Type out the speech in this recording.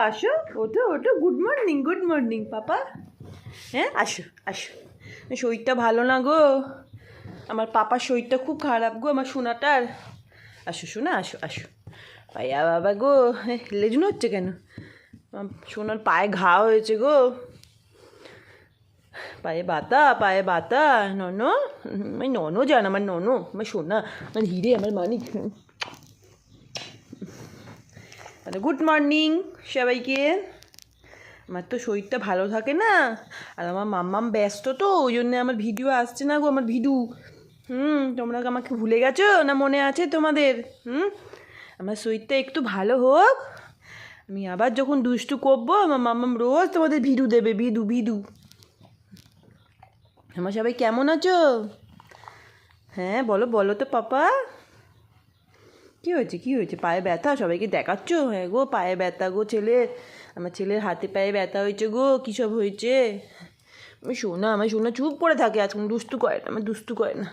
আসো, ওঠো ওঠো, গুড মর্নিং পাপা। হ্যাঁ আসো আসো, শরীরটা ভালো না গো, আমার পাপার শরীরটা খুব খারাপ গো, আমার সোনাটার। আসো সোনা, আসো আসো। পায়া বাবা গো, লেজুনো হচ্ছে কেন? সোনার পায়ে ঘা হয়েছে গো, পায়ে বাতা। ননো, আমার ননো জান, আমার ননো, আমার সোনা, আমার হিরে, আমার মানিক। গুড মর্নিং সবাইকে। আমার তো শরীরটা ভালো থাকে না, আর আমার মাম্মাম ব্যস্ত, তো ওই জন্যে আমার ভিডিও আসছে না গো, আমার ভিডিও। তোমরা আমাকে ভুলে গেছো না, মনে আছে তোমাদের? আমার শরীরটা একটু ভালো হোক, আমি আবার যখন দুষ্টু করবো, আমার মাম্মাম রোজ তোমাদের ভিডিও দেবে, ভিডু। আমার সবাই কেমন আছো? হ্যাঁ বলো বলো তো পাপা, কী হয়েছে? পায়ে ব্যথা, সবাইকে দেখাচ্ছ? হ্যাঁ গো, পায়ে ব্যথা গো ছেলের, আমার ছেলের হাতে পায়ে ব্যথা হয়েছে গো, কী সব হয়েছে? আমার সোনা চুপ করে থাকে, আজকে দুষ্টু করে না, আমার দুষ্টু করে না।